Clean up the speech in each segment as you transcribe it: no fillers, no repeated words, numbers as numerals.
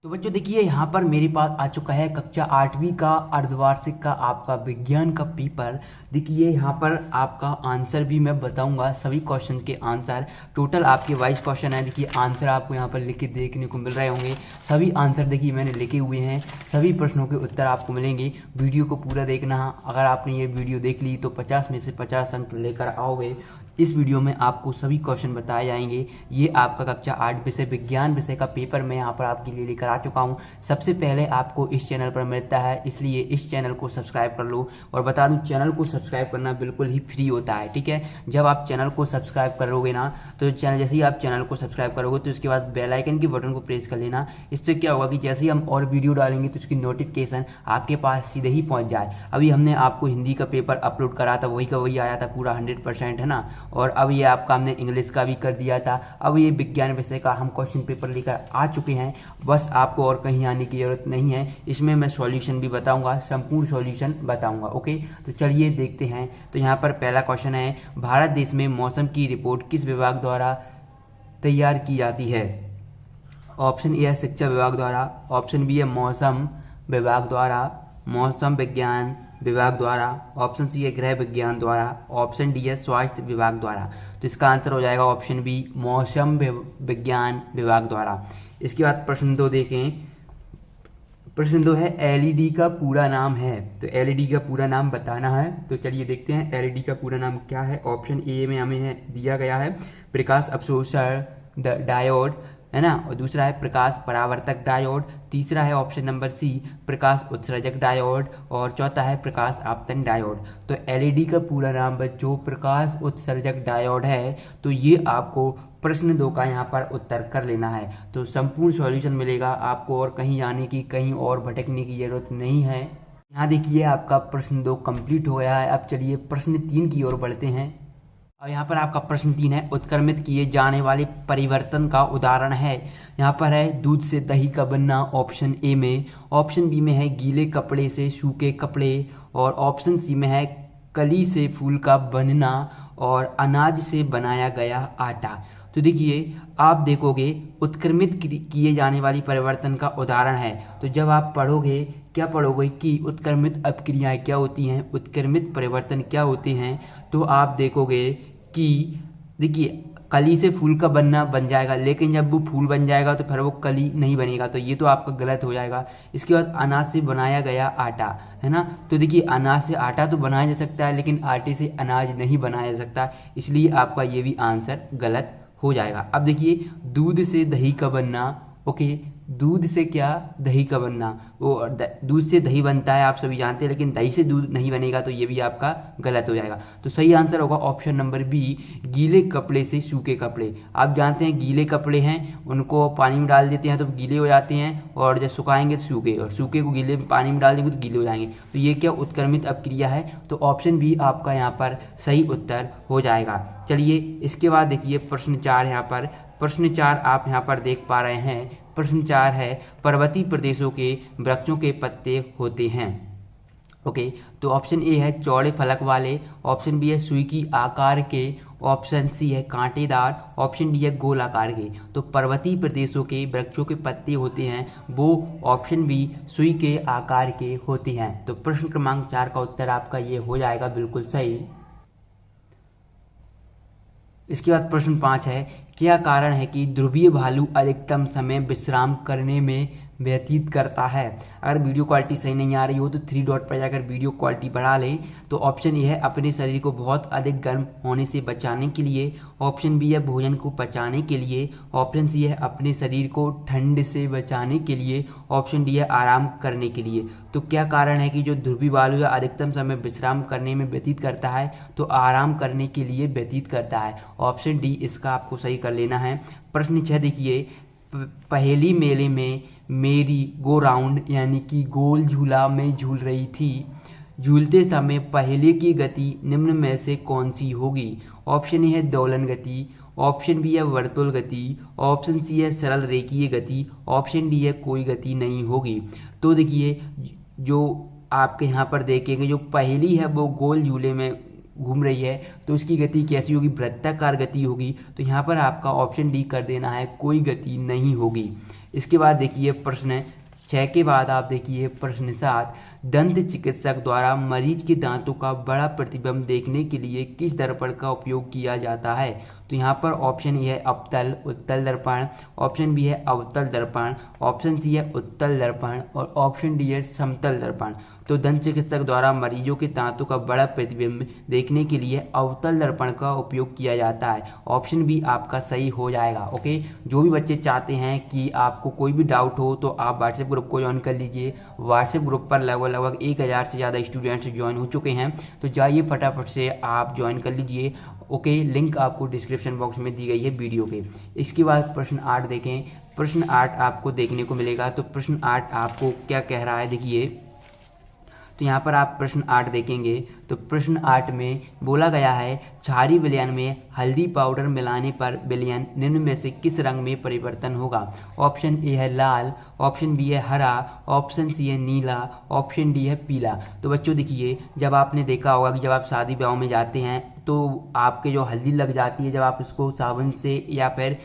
तो बच्चों देखिए यहाँ पर मेरे पास आ चुका है कक्षा 8वीं का अर्धवार्षिक का आपका विज्ञान का पेपर। देखिए यहाँ पर आपका आंसर भी मैं बताऊंगा, सभी क्वेश्चन के आंसर। टोटल आपके 22 क्वेश्चन है। देखिए आंसर आपको यहाँ पर लिख के देखने को मिल रहे होंगे। सभी आंसर देखिए मैंने लिखे हुए हैं, सभी प्रश्नों के उत्तर आपको मिलेंगे। वीडियो को पूरा देखना। अगर आपने ये वीडियो देख ली तो 50 में से 50 अंक लेकर आओगे। इस वीडियो में आपको सभी क्वेश्चन बताए जाएंगे। ये आपका कक्षा 8 विषय विज्ञान विषय का पेपर मैं यहाँ पर आपके लिए लेकर आ चुका हूँ। सबसे पहले आपको इस चैनल पर मिलता है, इसलिए इस चैनल को सब्सक्राइब कर लो। और बता दूं चैनल को सब्सक्राइब करना बिल्कुल ही फ्री होता है, ठीक है। जब आप चैनल को सब्सक्राइब करोगे ना, तो चैनल जैसे ही आप चैनल को सब्सक्राइब करोगे तो उसके बाद बेल आइकन के बटन को प्रेस कर लेना। इससे क्या होगा कि जैसे ही हम और वीडियो डालेंगे तो उसकी नोटिफिकेशन आपके पास सीधे ही पहुंच जाए। अभी हमने आपको हिंदी का पेपर अपलोड करा था, वही का वही आया था पूरा 100%, है ना। और अब ये आपका हमने इंग्लिश का भी कर दिया था। अब ये विज्ञान विषय का हम क्वेश्चन पेपर लेकर आ चुके हैं। बस आपको और कहीं आने की जरूरत नहीं है। इसमें मैं सॉल्यूशन भी बताऊंगा, संपूर्ण सॉल्यूशन बताऊंगा। ओके, तो चलिए देखते हैं। तो यहाँ पर पहला क्वेश्चन है, भारत देश में मौसम की रिपोर्ट किस विभाग द्वारा तैयार की जाती है? ऑप्शन ए है शिक्षा विभाग द्वारा, ऑप्शन बी है मौसम विभाग द्वारा, मौसम विज्ञान विभाग द्वारा, ऑप्शन सी है गृह विज्ञान द्वारा, ऑप्शन डी है स्वास्थ्य विभाग द्वारा। तो इसका आंसर हो जाएगा ऑप्शन बी मौसम विज्ञान विभाग द्वारा। इसके बाद प्रश्न 2 देखें। प्रश्न 2 है एलईडी का पूरा नाम है। तो एलईडी का पूरा नाम बताना है। तो चलिए देखते हैं एलईडी का पूरा नाम क्या है। ऑप्शन ए में हमें दिया गया है प्रकाश अवशोषण डायोड, है ना। और दूसरा है प्रकाश परावर्तक डायोड, तीसरा है ऑप्शन नंबर सी प्रकाश उत्सर्जक डायोड, और चौथा है प्रकाश आपतन डायोड। तो एलईडी का पूरा नाम बच्चों प्रकाश उत्सर्जक डायोड है। तो ये आपको प्रश्न 2 का यहाँ पर उत्तर कर लेना है। तो संपूर्ण सॉल्यूशन मिलेगा आपको, और कहीं जाने की, कहीं और भटकने की जरूरत नहीं है। यहाँ देखिए आपका प्रश्न 2 कंप्लीट हो गया है। अब चलिए प्रश्न 3 की ओर बढ़ते हैं। अब यहाँ पर आपका प्रश्न 3 है, उत्क्रमित किए जाने वाले परिवर्तन का उदाहरण है। यहाँ पर है दूध से दही का बनना ऑप्शन ए में, ऑप्शन बी में है गीले कपड़े से सूखे कपड़े, और ऑप्शन सी में है कली से फूल का बनना, और अनाज से बनाया गया आटा। तो देखिए आप देखोगे उत्क्रमित किए जाने वाली परिवर्तन का उदाहरण है। तो जब आप पढ़ोगे क्या पढ़ोगे कि उत्क्रमित अपक्रियाएं क्या होती हैं, उत्क्रमित परिवर्तन क्या होते हैं, तो आप देखोगे कि देखिए कली से फूल का बनना बन जाएगा, लेकिन जब वो फूल बन जाएगा तो फिर वो कली नहीं बनेगा। तो ये तो आपका गलत हो जाएगा। इसके बाद अनाज से बनाया गया आटा, है ना। तो देखिए अनाज से आटा तो बनाया जा सकता है, लेकिन आटे से अनाज नहीं बनाया जा सकता, इसलिए आपका ये भी आंसर गलत हो जाएगा। अब देखिए दूध से दही का बनना, ओके, दूध से क्या दही का बनना, वो दूध से दही बनता है आप सभी जानते हैं, लेकिन दही से दूध नहीं बनेगा, तो ये भी आपका गलत हो जाएगा। तो सही आंसर होगा ऑप्शन नंबर बी गीले कपड़े से सूखे कपड़े। आप जानते हैं गीले कपड़े हैं उनको पानी में डाल देते हैं तो गीले हो जाते हैं, और जब सुखाएंगे तो सूखे, और सूखे को गीले पानी में डाल देंगे तो गीले हो जाएंगे। तो ये क्या उत्क्रमित अपक्रिया है। तो ऑप्शन बी आपका यहाँ पर सही उत्तर हो जाएगा। चलिए इसके बाद देखिए प्रश्न 4 यहाँ पर, प्रश्न 4 आप यहाँ पर देख पा रहे हैं। प्रश्न 4 है पर्वतीय प्रदेशों के वृक्षों के पत्ते होते हैं। ओके, तो ऑप्शन ए है चौड़े फलक वाले, ऑप्शन बी है सुई की आकार के, ऑप्शन सी है कांटेदार, ऑप्शन डी है गोल आकार के। तो पर्वतीय प्रदेशों के वृक्षों के पत्ते होते हैं वो ऑप्शन बी सुई के आकार के होते हैं। तो प्रश्न क्रमांक 4 का उत्तर आपका ये हो जाएगा बिल्कुल सही। इसके बाद प्रश्न 5 है, क्या कारण है कि ध्रुवीय भालू अधिकतम समय विश्राम करने में व्यतीत करता है? अगर वीडियो क्वालिटी सही नहीं आ रही हो तो 3 डॉट पर जाकर वीडियो क्वालिटी बढ़ा लें। तो ऑप्शन ए है अपने शरीर को बहुत अधिक गर्म होने से बचाने के लिए, ऑप्शन बी है भोजन को पचाने के लिए, ऑप्शन सी है अपने शरीर को ठंड से बचाने के लिए, ऑप्शन डी है आराम करने के लिए। तो क्या कारण है कि जो ध्रुवीय भालू है अधिकतम समय विश्राम करने में व्यतीत करता है? तो आराम करने के लिए व्यतीत करता है। ऑप्शन डी इसका आपको सही कर लेना है। प्रश्न 6 देखिए, पहेली मेले में मेरी गो राउंड यानी कि गोल झूला में झूल रही थी, झूलते समय पहेली की गति निम्न में से कौन सी होगी? ऑप्शन ए है दोलन गति, ऑप्शन बी है वर्तुल गति, ऑप्शन सी है सरल रेखीय गति, ऑप्शन डी है कोई गति नहीं होगी। तो देखिए जो आपके यहाँ पर देखेंगे जो पहेली है वो गोल झूले में घूम रही है, तो उसकी गति कैसी होगी? वृत्ताकार गति होगी। तो यहाँ पर आपका ऑप्शन डी कर देना है, कोई गति नहीं होगी। इसके बाद देखिए प्रश्न 6 के बाद आप देखिए प्रश्न 7, दंत चिकित्सक द्वारा मरीज के दांतों का बड़ा प्रतिबिंब देखने के लिए किस दर्पण का उपयोग किया जाता है? तो यहाँ पर ऑप्शन ए है अवतल उत्तल दर्पण, ऑप्शन बी है अवतल दर्पण, ऑप्शन सी है उत्तल दर्पण और ऑप्शन डी है समतल दर्पण। तो दंत चिकित्सक द्वारा मरीजों के दांतों का बड़ा प्रतिबिंब देखने के लिए अवतल दर्पण का उपयोग किया जाता है। ऑप्शन बी आपका सही हो जाएगा। ओके, जो भी बच्चे चाहते हैं कि आपको कोई भी डाउट हो तो आप व्हाट्सएप ग्रुप को ज्वाइन कर लीजिए। व्हाट्सएप ग्रुप पर लगभग 1000 से ज़्यादा स्टूडेंट्स ज्वाइन हो चुके हैं, तो जाइए फटाफट से आप ज्वाइन कर लीजिए। ओके, लिंक आपको डिस्क्रिप्शन बॉक्स में दी गई है वीडियो के। इसके बाद प्रश्न 8 देखें। प्रश्न 8 आपको देखने को मिलेगा। तो प्रश्न 8 आपको क्या कह रहा है देखिए, तो यहाँ पर आप प्रश्न 8 देखेंगे तो प्रश्न 8 में बोला गया है क्षारीय विलयन में हल्दी पाउडर मिलाने पर विलयन निम्न में से किस रंग में परिवर्तन होगा? ऑप्शन ए है लाल, ऑप्शन बी है हरा, ऑप्शन सी है नीला, ऑप्शन डी है पीला। तो बच्चों देखिए, जब आपने देखा होगा कि जब आप शादी ब्याह में जाते हैं तो आपके जो हल्दी लग जाती है, जब आप उसको साबुन से या फिर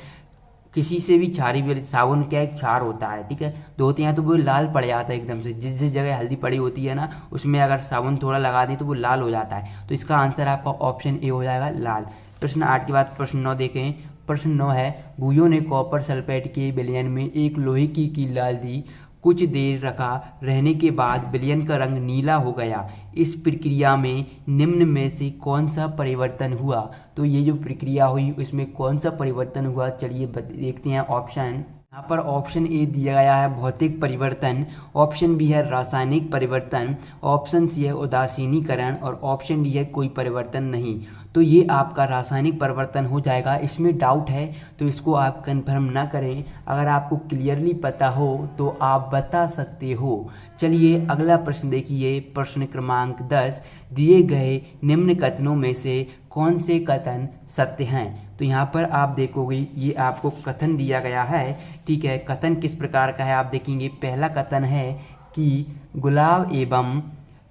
किसी से भी क्षारीय साबुन क्या एक क्षार होता है, ठीक है, धोते हैं तो वो लाल पड़ जाता है एकदम से। जिस जिस जगह हल्दी पड़ी होती है ना, उसमें अगर साबुन थोड़ा लगा दी तो वो लाल हो जाता है। तो इसका आंसर आपका ऑप्शन ए हो जाएगा लाल। प्रश्न 8 के बाद प्रश्न 9 देखें। प्रश्न 9 है भूयों ने कॉपर सल्फेट के विलयन में एक लोहे की कील डाल दी, कुछ देर रखा रहने के बाद विलयन का रंग नीला हो गया। इस प्रक्रिया में निम्न में से कौन सा परिवर्तन हुआ? तो ये जो प्रक्रिया हुई उसमें कौन सा परिवर्तन हुआ, चलिए देखते हैं। ऑप्शन यहाँ पर ऑप्शन ए दिया गया है भौतिक परिवर्तन, ऑप्शन बी है रासायनिक परिवर्तन, ऑप्शन सी है उदासीनीकरण और ऑप्शन डी है कोई परिवर्तन नहीं। तो ये आपका रासायनिक परिवर्तन हो जाएगा। इसमें डाउट है तो इसको आप कंफर्म ना करें। अगर आपको क्लियरली पता हो तो आप बता सकते हो। चलिए अगला प्रश्न देखिए। प्रश्न क्रमांक 10, दिए गए निम्न कथनों में से कौन से कथन सत्य हैं? तो यहाँ पर आप देखोगे ये आपको कथन दिया गया है, ठीक है। कथन किस प्रकार का है आप देखेंगे। पहला कथन है कि गुलाब एवं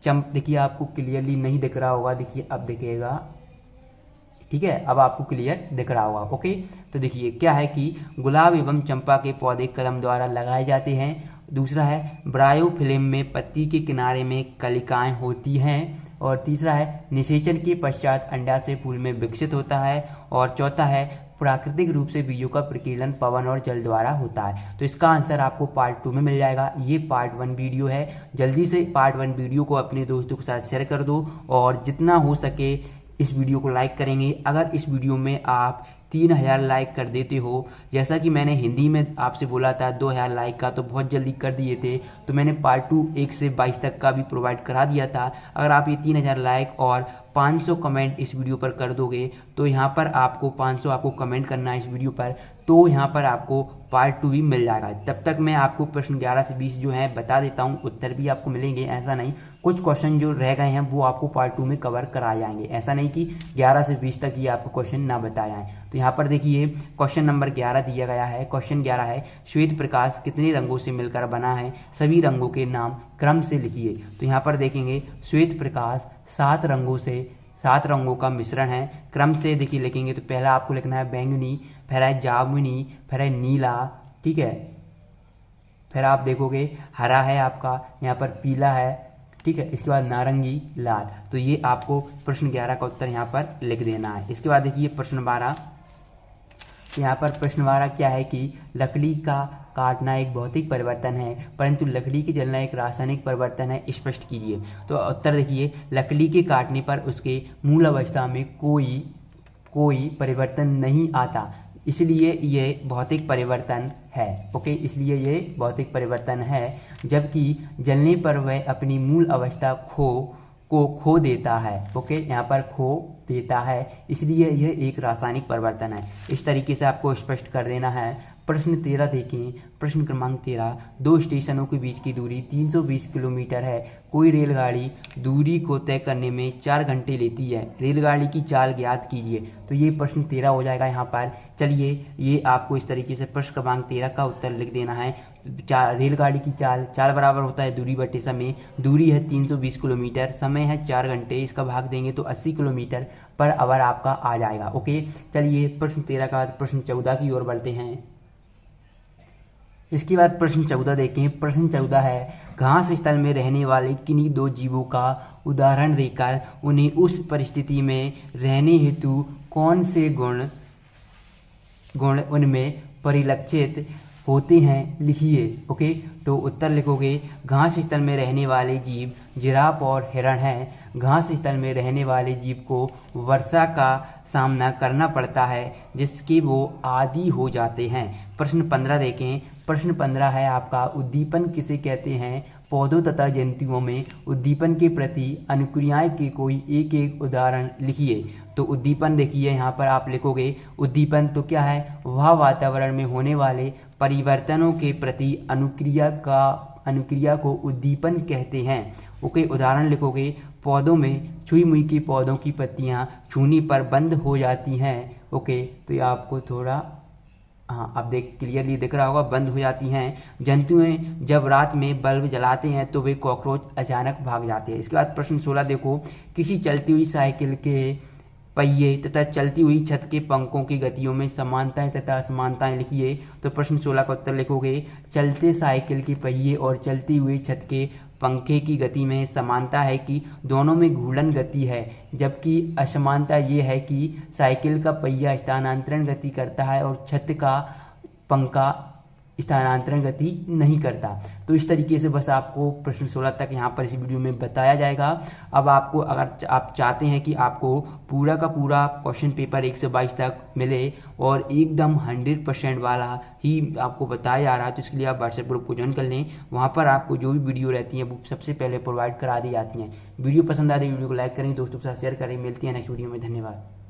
देखिए आपको क्लियरली नहीं दिख रहा होगा, देखिए अब दिखेगा, ठीक है, अब आपको क्लियर दिख रहा होगा। ओके, तो देखिए क्या है कि गुलाब एवं चंपा के पौधे कलम द्वारा लगाए जाते हैं। दूसरा है ब्रायोफिल्म में पत्ती के किनारे में कलिकाएं होती हैं। और तीसरा है निषेचन के पश्चात अंडाशय फूल में विकसित होता है। और चौथा है प्राकृतिक रूप से बीजों का प्रकीर्णन पवन और जल द्वारा होता है। तो इसका आंसर आपको पार्ट 2 में मिल जाएगा। ये पार्ट 1 वीडियो है, जल्दी से पार्ट 1 वीडियो को अपने दोस्तों के साथ शेयर कर दो और जितना हो सके इस वीडियो को लाइक करेंगे। अगर इस वीडियो में आप 3000 लाइक कर देते हो, जैसा कि मैंने हिंदी में आपसे बोला था 2000 लाइक का, तो बहुत जल्दी कर दिए थे, तो मैंने पार्ट 2 1 से 22 तक का भी प्रोवाइड करा दिया था। अगर आप ये 3000 लाइक और 500 कमेंट इस वीडियो पर कर दोगे तो यहाँ पर आपको 500 आपको कमेंट करना है इस वीडियो पर, तो यहाँ पर आपको पार्ट 2 भी मिल जाएगा। तब तक मैं आपको प्रश्न 11 से 20 जो है बता देता हूँ, उत्तर भी आपको मिलेंगे, ऐसा नहीं। कुछ क्वेश्चन जो रह गए हैं वो आपको पार्ट 2 में कवर कराए जाएंगे, ऐसा नहीं कि 11 से 20 तक ही आपको क्वेश्चन ना बताए जाएं। तो यहाँ पर देखिए क्वेश्चन नंबर 11 दिया गया है। क्वेश्चन 11 है श्वेत प्रकाश कितने रंगों से मिलकर बना है? सभी रंगों के नाम क्रम से लिखिए। तो यहाँ पर देखेंगे श्वेत प्रकाश 7 रंगों का मिश्रण है। क्रम से देखिए लिखेंगे तो पहला आपको लिखना है बैंगनी, फिर है जामुनी, फिर है नीला, ठीक है, फिर आप देखोगे हरा है आपका, यहाँ पर पीला है, ठीक है, इसके बाद नारंगी, लाल। तो ये आपको प्रश्न 11 का उत्तर यहाँ पर लिख देना है। इसके बाद देखिए प्रश्न 12। यहाँ पर प्रश्न 12 क्या है कि लकड़ी का काटना एक भौतिक परिवर्तन है परंतु लकड़ी के जलना एक रासायनिक परिवर्तन है, स्पष्ट कीजिए। तो उत्तर देखिए लकड़ी के काटने पर उसके मूल अवस्था में कोई परिवर्तन नहीं आता, इसलिए ये भौतिक परिवर्तन है। ओके, इसलिए ये भौतिक परिवर्तन है। जबकि जलने पर वह अपनी मूल अवस्था खो देता है। ओके, यहाँ पर खो देता है, इसलिए यह एक रासायनिक परिवर्तन है। इस तरीके से आपको स्पष्ट कर देना है। प्रश्न 13 देखें। प्रश्न क्रमांक 13, 2 स्टेशनों के बीच की दूरी 320 किलोमीटर है। कोई रेलगाड़ी दूरी को तय करने में 4 घंटे लेती है, रेलगाड़ी की चाल ज्ञात कीजिए। तो ये प्रश्न 13 हो जाएगा यहाँ पर। चलिए ये आपको इस तरीके से प्रश्न क्रमांक 13 का उत्तर लिख देना है। रेलगाड़ी की चाल बराबर होता है दूरी बटे समय। दूरी है 320 किलोमीटर, समय है 4 घंटे, इसका भाग देंगे तो 80 किलोमीटर पर आवर आपका आ जाएगा। ओके, चलिए प्रश्न 13 का प्रश्न 14 की ओर बढ़ते हैं। इसके बाद प्रश्न 14 देखें। प्रश्न 14 है, घास स्थल में रहने वाले किन्हीं दो जीवों का उदाहरण देकर उन्हें उस परिस्थिति में रहने हेतु कौन से गुण उनमें परिलक्षित होते हैं लिखिए। ओके, तो उत्तर लिखोगे, घास स्थल में रहने वाले जीव जिराफ और हिरण हैं। घास स्थल में रहने वाले जीव को वर्षा का सामना करना पड़ता है जिसके वो आदी हो जाते हैं। प्रश्न 15 देखें। प्रश्न 15 है आपका, उद्दीपन किसे कहते हैं? पौधों तथा जंतुओं में उद्दीपन के प्रति अनुक्रियाएं के कोई एक एक उदाहरण लिखिए। तो उद्दीपन देखिए, यहाँ पर आप लिखोगे उद्दीपन तो क्या है? वह वातावरण में होने वाले परिवर्तनों के प्रति अनुक्रिया को उद्दीपन कहते हैं। ओके, उदाहरण लिखोगे, पौधों में छुई मुई के पौधों की पत्तियां छूने पर बंद हो जाती हैं। ओके, तो ये आपको थोड़ा अब क्लियरली दिख रहा होगा, बंद हो जाती हैं। जंतुएं जब रात में बल्ब जलाते हैं तो वे कॉकरोच अचानक भाग जाते हैं। इसके बाद प्रश्न 16 देखो, किसी चलती हुई साइकिल के पहिए तथा चलती हुई छत के पंखों की गतियों में समानताएं तथा असमानताएं लिखिए। तो प्रश्न 16 का उत्तर लिखोगे, चलते साइकिल के पहिए और चलती हुई छत के पंखे की गति में समानता है कि दोनों में घूर्णन गति है, जबकि असमानता ये है कि साइकिल का पहिया स्थानांतरण गति करता है और छत का पंखा स्थानांतरण गति नहीं करता। तो इस तरीके से बस आपको प्रश्न 16 तक यहाँ पर इस वीडियो में बताया जाएगा। अब आपको, अगर आप चाहते हैं कि आपको पूरा का पूरा क्वेश्चन पेपर 1 से 22 तक मिले और एकदम 100% वाला ही आपको बताया जा रहा है, तो इसके लिए आप व्हाट्सएप ग्रुप को ज्वाइन कर लें। वहाँ पर आपको जो भी वीडियो रहती है वो सबसे पहले प्रोवाइड करा दी जाती हैं। वीडियो पसंद आ रही है वीडियो को लाइक करें, दोस्तों के साथ शेयर करें। मिलती है नेक्स्ट वीडियो में, धन्यवाद।